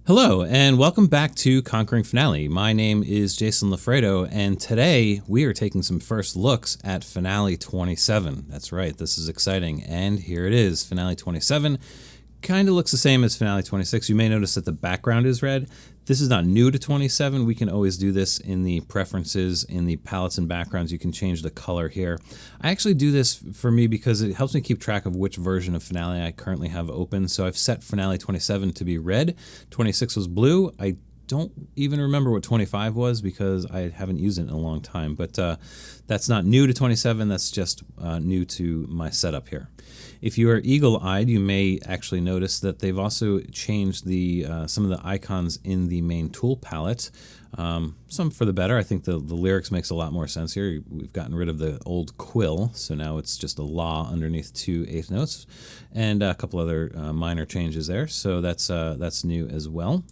Hello, and welcome back to Conquering Finale. My name is Jason Lafredo, and today we are taking some first looks at Finale 27. That's right, this is exciting, and here it is, Finale 27. Kind of looks the same as Finale 26. You may notice that the background is red. This is not new to 27. We can always do this in the preferences, in the palettes and backgrounds. You can change the color here. I actually do this for me because it helps me keep track of which version of Finale I currently have open. So I've set Finale 27 to be red. 26 was blue. I don't even remember what 25 was because I haven't used it in a long time. But that's not new to 27. That's just new to my setup here. If you are eagle-eyed, you may actually notice that they've also changed the some of the icons in the main tool palette. Some for the better. I think the lyrics makes a lot more sense here. We've gotten rid of the old quill, so now it's just a la underneath 2 eighth notes, and a couple other minor changes there. So that's new as well.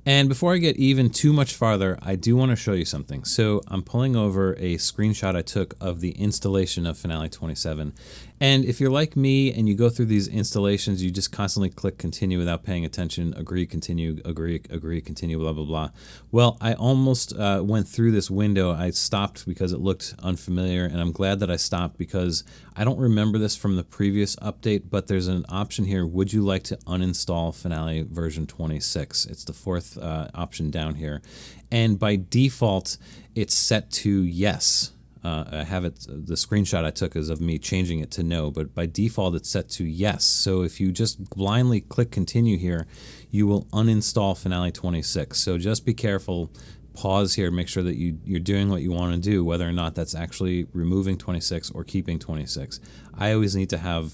And before I get even too much farther, I do want to show you something. So I'm pulling over a screenshot I took of the installation of Finale 27. And if you're like me and you go through these installations, you just constantly click continue without paying attention, agree, continue, agree, continue, blah, blah, blah. Well, I almost went through this window. I stopped because it looked unfamiliar, and I'm glad that I stopped because I don't remember this from the previous update, but there's an option here. Would you like to uninstall Finale version 26? It's the fourth option down here. And by default, it's set to yes. I have it, the screenshot I took is of me changing it to no, but by default it's set to yes. So if you just blindly click continue here, you will uninstall Finale 26. So just be careful, pause here, make sure that you're doing what you want to do, whether or not that's actually removing 26 or keeping 26. I always need to have,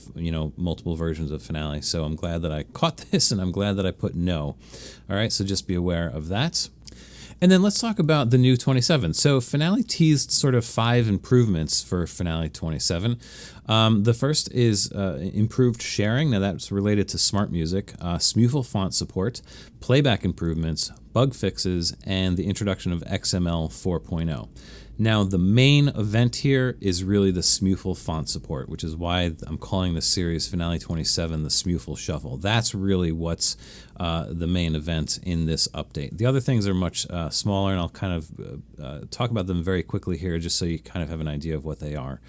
multiple versions of Finale, so I'm glad that I caught this and I'm glad that I put no. All right, so just be aware of that. And then let's talk about the new 27. So Finale teased sort of 5 improvements for Finale 27. The first is improved sharing. Now that's related to SmartMusic, SMuFL Font support, playback improvements, bug fixes, and the introduction of XML 4.0. Now the main event here is really the SMuFL Font support, which is why I'm calling this series Finale 27 the SMuFL Shuffle. That's really what's the main event in this update. The other things are much smaller, and I'll kind of talk about them very quickly here just so you kind of have an idea of what they are.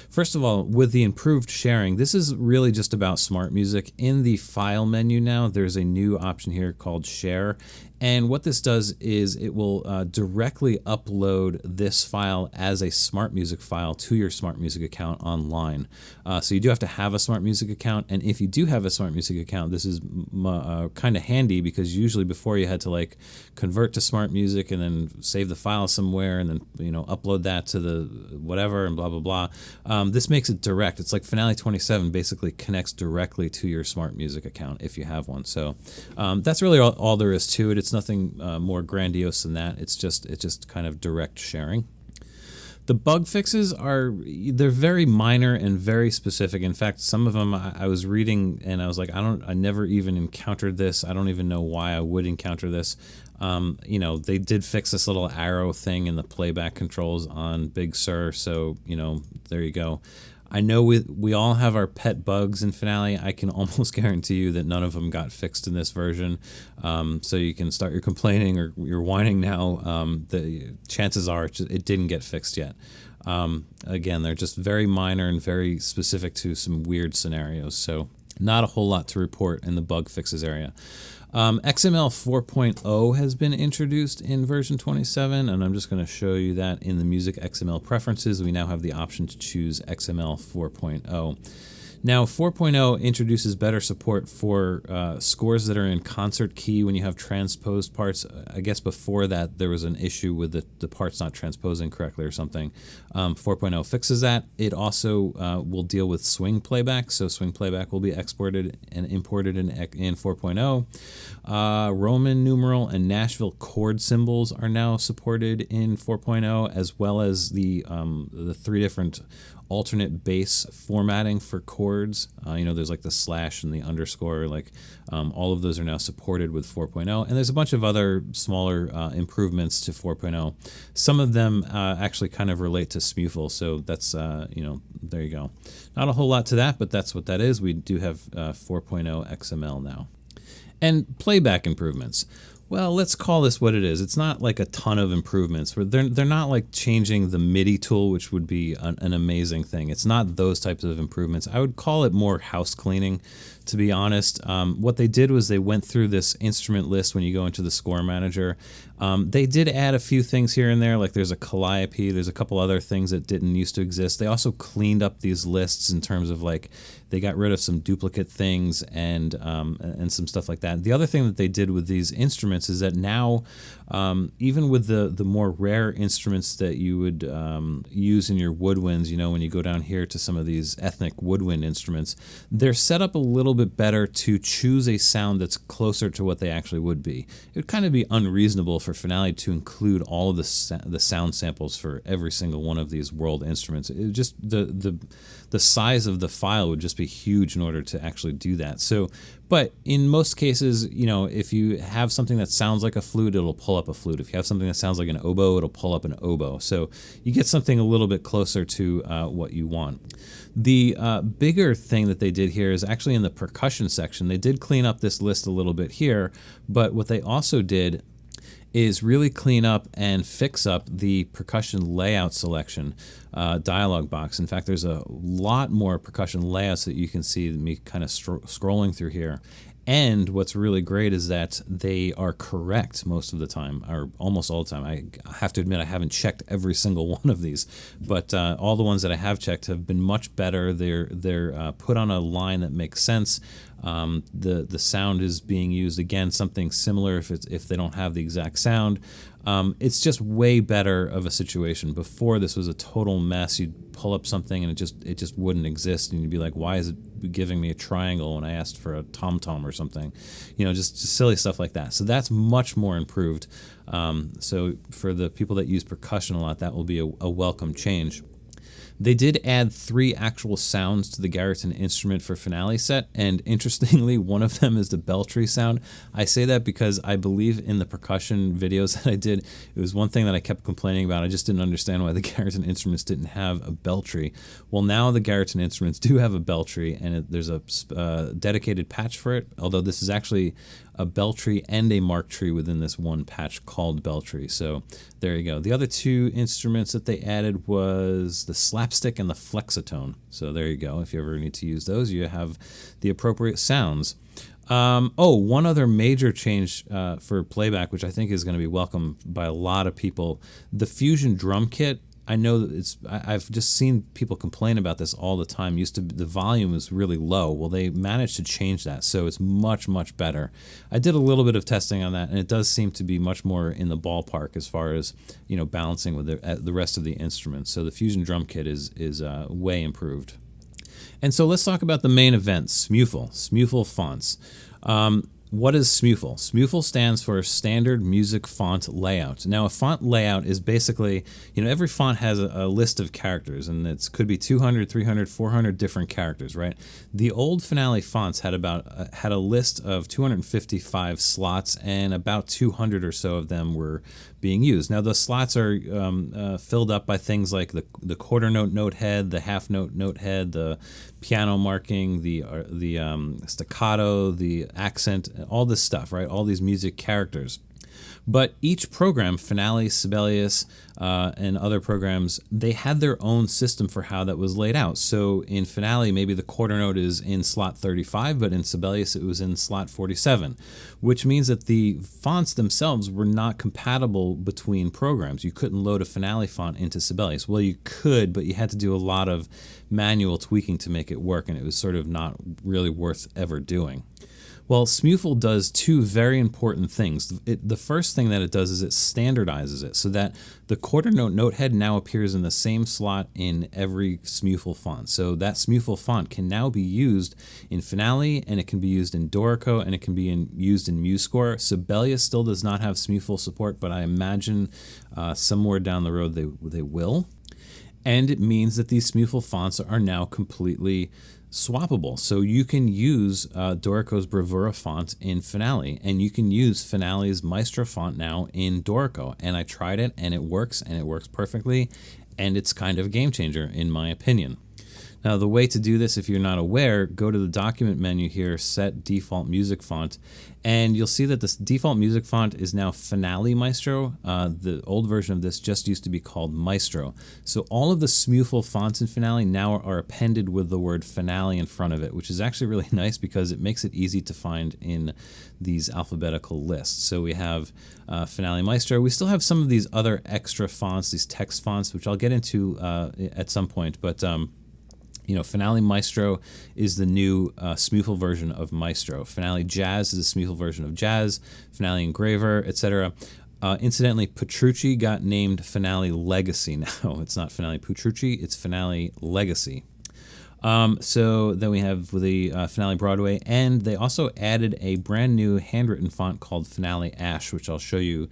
First of all, with the improved sharing, this is really just about SmartMusic. In the file menu now, there's a new option here called Share. And what this does is it will directly upload this file as a SmartMusic file to your SmartMusic account online. So you do have to have a SmartMusic account, and if you do have a SmartMusic account, this is kind of handy because usually before you had to like convert to SmartMusic and then save the file somewhere and then upload that to the whatever and blah blah blah. This makes it direct. It's like Finale 27 basically connects directly to your SmartMusic account if you have one. So that's really all there is to it. It's nothing more grandiose than that. It's just kind of direct sharing. The bug fixes they're very minor and very specific. In fact, some of them I was reading and I was like, I never even encountered this. I don't even know why I would encounter this. They did fix this little arrow thing in the playback controls on Big Sur. So, there you go. I know we all have our pet bugs in Finale. I can almost guarantee you that none of them got fixed in this version. So you can start your complaining or you're whining now. The chances are it didn't get fixed yet. Again, they're just very minor and very specific to some weird scenarios. So not a whole lot to report in the bug fixes area. XML 4.0 has been introduced in version 27, and I'm just going to show you that in the music XML preferences. We now have the option to choose XML 4.0. Now, 4.0 introduces better support for scores that are in concert key when you have transposed parts. I guess before that there was an issue with the parts not transposing correctly or something. 4.0 fixes that. It also will deal with swing playback, so swing playback will be exported and imported in 4.0. Roman numeral and Nashville chord symbols are now supported in 4.0, as well as the 3 different alternate bass formatting for chords. There's like the slash and the underscore, all of those are now supported with 4.0. And there's a bunch of other smaller improvements to 4.0. Some of them actually kind of relate to SMuFL, so that's, there you go. Not a whole lot to that, but that's what that is. We do have 4.0 XML now. And playback improvements. Well, let's call this what it is. It's not like a ton of improvements. They're not like changing the MIDI tool, which would be an amazing thing. It's not those types of improvements. I would call it more house cleaning, to be honest. What they did was they went through this instrument list when you go into the score manager. They did add a few things here and there, like there's a calliope, there's a couple other things that didn't used to exist. They also cleaned up these lists in terms of like they got rid of some duplicate things and some stuff like that. The other thing that they did with these instruments is that now, even with the more rare instruments that you would use in your woodwinds, you know, when you go down here to some of these ethnic woodwind instruments, they're set up a little bit better to choose a sound that's closer to what they actually would be. It would kind of be unreasonable for Finale to include all of the sound samples for every single one of these world instruments. It just the size of the file would just be huge in order to actually do that. So, but in most cases, you know, if you have something that sounds like a flute, it'll pull up a flute. If you have something that sounds like an oboe, it'll pull up an oboe. So you get something a little bit closer to what you want. The bigger thing that they did here is actually in the percussion section. They did clean up this list a little bit here, but what they also did is really clean up and fix up the percussion layout selection dialog box. In fact, there's a lot more percussion layouts that you can see me kind of scrolling through here. And what's really great is that they are correct most of the time, or almost all the time. I have to admit I haven't checked every single one of these, but all the ones that I have checked have been much better. They're put on a line that makes sense. The sound is being used, again, something similar if they don't have the exact sound. It's just way better of a situation. Before, this was a total mess. You'd pull up something and it just wouldn't exist, and you'd be like, why is it giving me a triangle when I asked for a tom-tom or something? You know, just silly stuff like that. So that's much more improved. So for the people that use percussion a lot, that will be a welcome change. They did add 3 actual sounds to the Garrison instrument for Finale set, and interestingly, one of them is the Beltry sound. I say that because I believe in the percussion videos that I did, it was one thing that I kept complaining about. I just didn't understand why the Garrison instruments didn't have a Beltry. Well, now the Garrison instruments do have a Beltry, and there's a dedicated patch for it, although this is actually a Beltry and a Mark tree within this one patch called Beltry. So there you go. The other 2 instruments that they added was the slapstick and the flexotone. So there you go. If you ever need to use those, you have the appropriate sounds. One other major change for playback, which I think is going to be welcomed by a lot of people, the Fusion drum kit. I know that I've just seen people complain about this all the time. The volume was really low. Well, they managed to change that, so it's much, much better. I did a little bit of testing on that, and it does seem to be much more in the ballpark as far as, you know, balancing with the rest of the instruments. So the Fusion drum kit is way improved. And so let's talk about the main event, SMuFL fonts. What is SMuFL? SMuFL stands for Standard Music Font Layout. Now, a font layout is basically, you know, every font has a list of characters, and it could be 200, 300, 400 different characters, right? The old Finale fonts had a list of 255 slots, and about 200 or so of them were being used. Now, the slots are filled up by things like the quarter note note head, the half note note head, the piano marking, the staccato, the accent, all this stuff, right? All these music characters. But each program, Finale, Sibelius, and other programs, they had their own system for how that was laid out. So in Finale, maybe the quarter note is in slot 35, but in Sibelius it was in slot 47, which means that the fonts themselves were not compatible between programs. You couldn't load a Finale font into Sibelius. Well, you could, but you had to do a lot of manual tweaking to make it work, and it was sort of not really worth ever doing. Well, SMuFL does 2 very important things. The first thing that it does is it standardizes it so that the quarter note note head now appears in the same slot in every SMuFL font. So that SMuFL font can now be used in Finale, and it can be used in Dorico, and it can be used in MuseScore. Sibelius still does not have SMuFL support, but I imagine somewhere down the road they will. And it means that these SMuFL fonts are now completely swappable. So you can use Dorico's Bravura font in Finale, and you can use Finale's Maestro font now in Dorico. And I tried it, and it works perfectly, and it's kind of a game changer in my opinion. Now, the way to do this, if you're not aware, go to the document menu here, set default music font, and you'll see that this default music font is now Finale Maestro. The old version of this just used to be called Maestro. So all of the SMuFL fonts in Finale now are appended with the word Finale in front of it, which is actually really nice because it makes it easy to find in these alphabetical lists. So we have Finale Maestro. We still have some of these other extra fonts, these text fonts, which I'll get into at some point, but you know, Finale Maestro is the new SMuFL version of Maestro. Finale Jazz is the SMuFL version of Jazz. Finale Engraver, etc. Incidentally, Petrucci got named Finale Legacy now. It's not Finale Petrucci, it's Finale Legacy. So then we have the Finale Broadway, and they also added a brand new handwritten font called Finale Ash, which I'll show you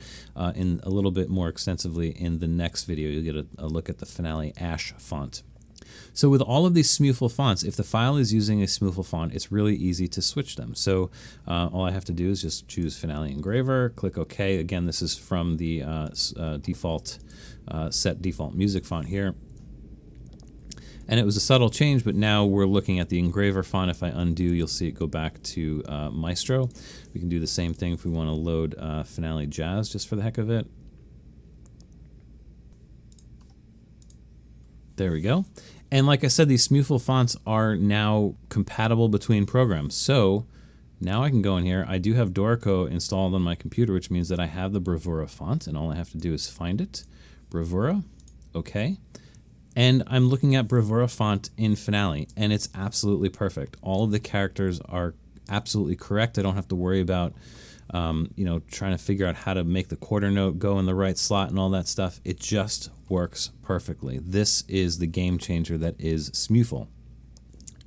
in a little bit more extensively in the next video. You'll get a look at the Finale Ash font. So with all of these SMuFL fonts, if the file is using a SMuFL font, it's really easy to switch them. So all I have to do is just choose Finale Engraver, click OK. Again, this is from the default set default music font here. And it was a subtle change, but now we're looking at the Engraver font. If I undo, you'll see it go back to Maestro. We can do the same thing if we want to load Finale Jazz just for the heck of it. There we go. And like I said, these SMuFL fonts are now compatible between programs. So now I can go in here. I do have Dorico installed on my computer, which means that I have the Bravura font, and all I have to do is find it. Bravura, okay. And I'm looking at Bravura font in Finale, and it's absolutely perfect. All of the characters are absolutely correct. I don't have to worry about you know, trying to figure out how to make the quarter note go in the right slot and all that stuff. It just works perfectly. This is the game changer that is SMuFL.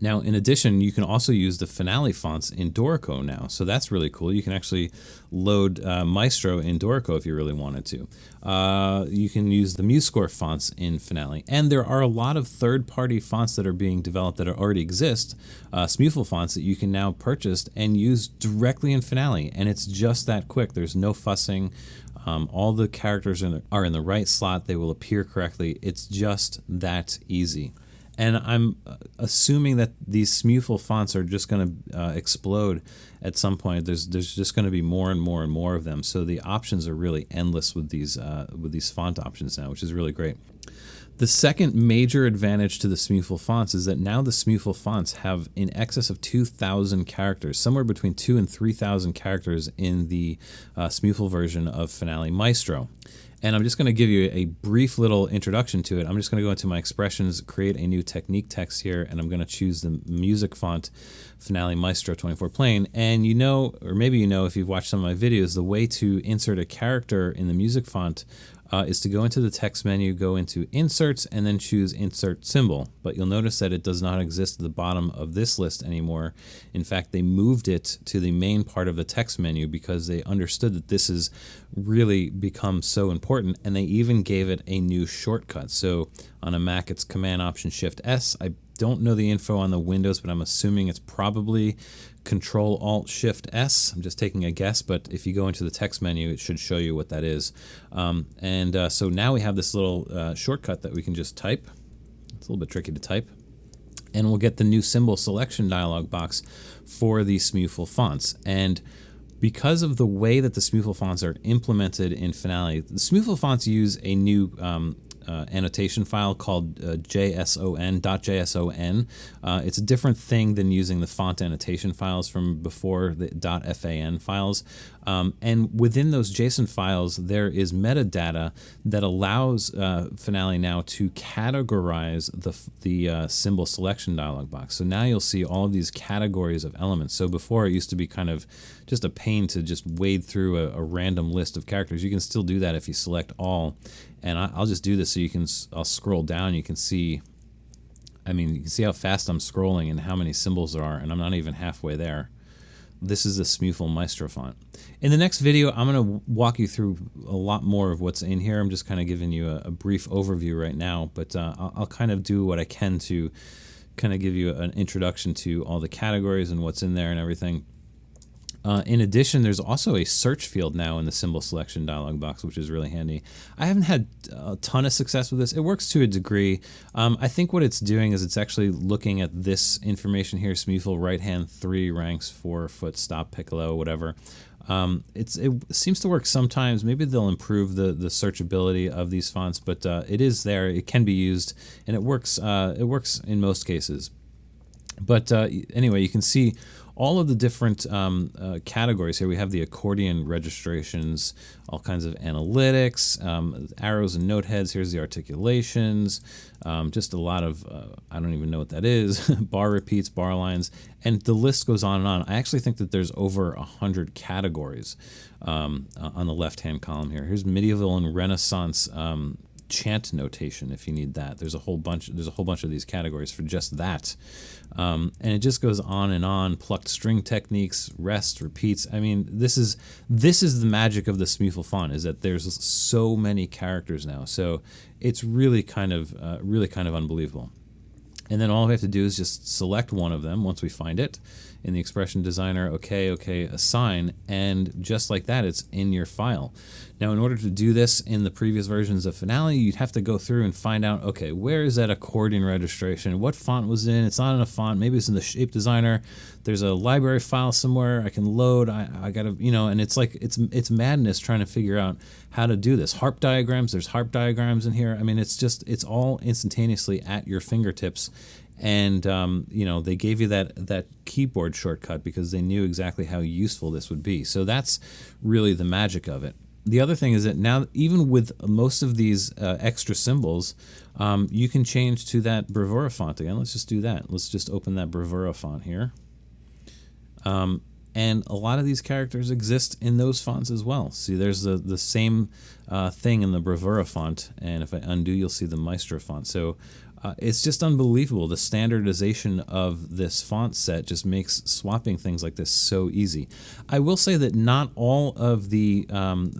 Now, in addition, you can also use the Finale fonts in Dorico now, so that's really cool. You can actually load Maestro in Dorico if you really wanted to. You can use the MuseScore fonts in Finale, and there are a lot of third-party fonts that are being developed that already exist, SMuFL fonts that you can now purchase and use directly in Finale, and it's just that quick. There's no fussing. All the characters are in the right slot. They will appear correctly. It's just that easy. And I'm assuming that these SMuFL fonts are just going to explode at some point. There's just going to be more and more and more of them. So the options are really endless with these font options now, which is really great. The second major advantage to the SMuFL fonts is that now the SMuFL fonts have in excess of 2,000 characters, somewhere between 2,000 and 3,000 characters in the SMuFL version of Finale Maestro. And I'm just going to give you a brief little introduction to it. I'm just going to go into my expressions, create a new technique text here, and I'm going to choose the music font Finale Maestro 24 plain. And you know, or maybe you know if you've watched some of my videos, the way to insert a character in the music font is to go into the text menu, go into Inserts, and then choose Insert Symbol. But you'll notice that it does not exist at the bottom of this list anymore. In fact, they moved it to the main part of the text menu because they understood that this has really become so important, and they even gave it a new shortcut. So on a Mac, it's Command-Option-Shift-S. I don't know the info on the Windows, but I'm assuming it's probably Control-Alt-Shift-S. I'm just taking a guess, but if you go into the text menu, it should show you what that is. So now we have this little shortcut that we can just type. It's a little bit tricky to type. And we'll get the new symbol selection dialog box for the SMuFL fonts. And because of the way that the SMuFL fonts are implemented in Finale, the SMuFL fonts use a new annotation file called .json. It's a different thing than using the font annotation files from before, the .fan files. And within those JSON files, there is metadata that allows Finale now to categorize the symbol selection dialog box. So now you'll see all of these categories of elements. So before it used to be kind of just a pain to just wade through a random list of characters. You can still do that if you select all. And I'll just do this so you can, I'll scroll down. You can see, I mean, you can see how fast I'm scrolling and how many symbols there are, and I'm not even halfway there. This is the SMuFL Maestro font. In the next video, I'm going to walk you through a lot more of what's in here. I'm just kind of giving you a brief overview right now, but I'll kind of do what I can to kind of give you an introduction to all the categories and what's in there and everything. In addition, there's also a search field now in the symbol selection dialog box, which is really handy. I haven't had a ton of success with this. It works to a degree. I think what it's doing is it's actually looking at this information here, SMuFL right hand 3 ranks 4 foot stop piccolo, whatever. It seems to work sometimes. Maybe they'll improve the searchability of these fonts, but it is there. It can be used, and it works. It works in most cases. But anyway, you can see all of the different categories here. We have the accordion registrations, all kinds of analytics, arrows and note heads. Here's the articulations, just a lot of, I don't even know what that is, bar repeats, bar lines, and the list goes on and on. I actually think that there's over 100 categories on the left-hand column here. Here's medieval and Renaissance chant notation if you need that. There's a whole bunch of these categories for just that. And it just goes on and on. Plucked string techniques, rest, repeats. I mean, this is the magic of the SMuFL font, is that there's so many characters now. So it's really kind of unbelievable. And then all we have to do is just select one of them once we find it in the expression designer. Okay, assign, and just like that, it's in your file. Now, in order to do this in the previous versions of Finale, you'd have to go through and find out, okay, where is that accordion registration? What font was in? It's not in a font. Maybe it's in the shape designer. There's a library file somewhere I can load. I gotta, and it's like, it's madness trying to figure out how to do this. Harp diagrams, there's harp diagrams in here. I mean, it's all instantaneously at your fingertips. And, they gave you that keyboard shortcut because they knew exactly how useful this would be. So that's really the magic of it. The other thing is that now, even with most of these extra symbols, you can change to that Bravura font again. Let's just do that. Let's just open that Bravura font here. And a lot of these characters exist in those fonts as well. See, there's the same thing in the Bravura font, and if I undo, you'll see the Maestro font. So it's just unbelievable. The standardization of this font set just makes swapping things like this so easy. I will say that not all of the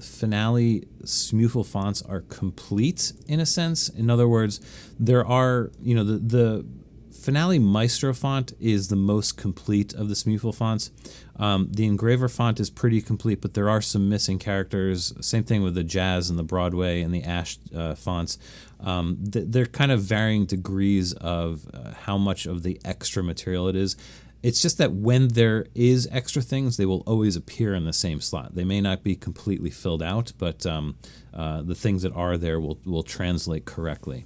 Finale SMuFL fonts are complete in a sense. In other words, there are, the Finale Maestro font is the most complete of the SMuFL fonts. The Engraver font is pretty complete, but there are some missing characters. Same thing with the Jazz and the Broadway and the Ash fonts. They're kind of varying degrees of how much of the extra material it is. It's just that when there is extra things, they will always appear in the same slot. They may not be completely filled out, but the things that are there will translate correctly.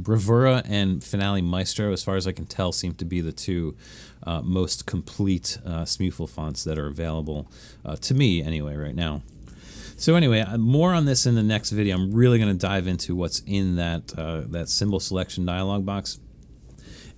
Bravura and Finale Maestro, as far as I can tell, seem to be the two most complete SMuFL fonts that are available to me anyway right now. So anyway, more on this in the next video. I'm really going to dive into what's in that symbol selection dialog box.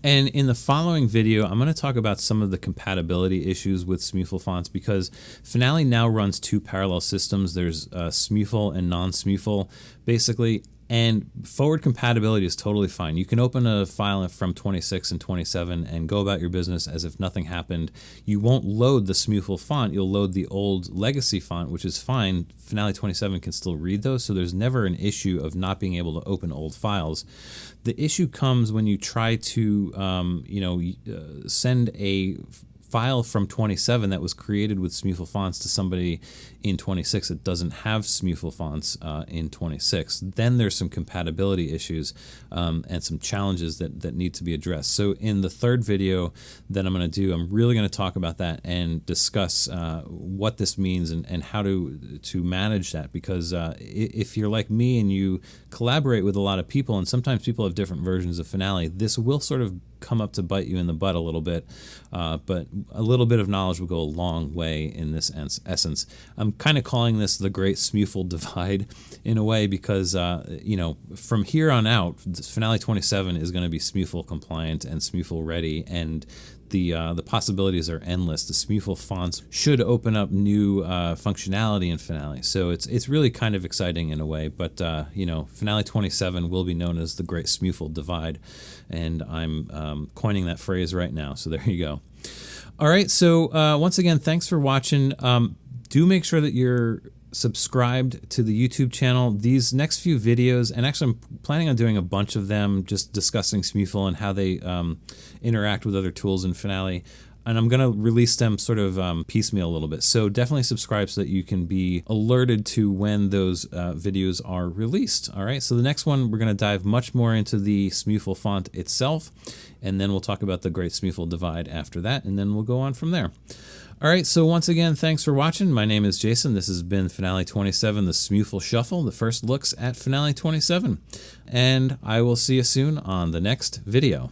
And in the following video, I'm going to talk about some of the compatibility issues with SMuFL fonts, because Finale now runs two parallel systems. There's SMuFL and non-SMuFL, basically. And forward compatibility is totally fine. You can open a file from 26 and 27 and go about your business as if nothing happened. You won't load the SMuFL font. You'll load the old legacy font, which is fine. Finale 27 can still read those, so there's never an issue of not being able to open old files. The issue comes when you try to, send a file from 27 that was created with SMuFL fonts to somebody in 26 that doesn't have SMuFL fonts in 26. Then there's some compatibility issues and some challenges that need to be addressed. So in the third video that I'm going to do, I'm really going to talk about that and discuss what this means and how to manage that, because if you're like me and you collaborate with a lot of people, and sometimes people have different versions of Finale, this will sort of come up to bite you in the butt a little bit, but a little bit of knowledge will go a long way in this essence. I'm kind of calling this the Great SMuFL Divide in a way, because from here on out, Finale 27 is going to be SMuFL compliant and SMuFL ready, and the possibilities are endless. The SMuFL fonts should open up new functionality in Finale, so it's really kind of exciting in a way. But Finale 27 will be known as the Great SMuFL Divide, and I'm coining that phrase right now. So there you go. All right. So once again, thanks for watching. Do make sure that you're subscribed to the YouTube channel. These next few videos, and actually I'm planning on doing a bunch of them just discussing SMuFL and how they interact with other tools in Finale. and I'm going to release them sort of piecemeal a little bit. So definitely subscribe so that you can be alerted to when those videos are released. All right, so the next one, we're going to dive much more into the SMuFL font itself, and then we'll talk about the Great SMuFL Divide after that, and then we'll go on from there. All right, so once again, thanks for watching. My name is Jason. This has been Finale 27, the SMuFL Shuffle, the first looks at Finale 27. And I will see you soon on the next video.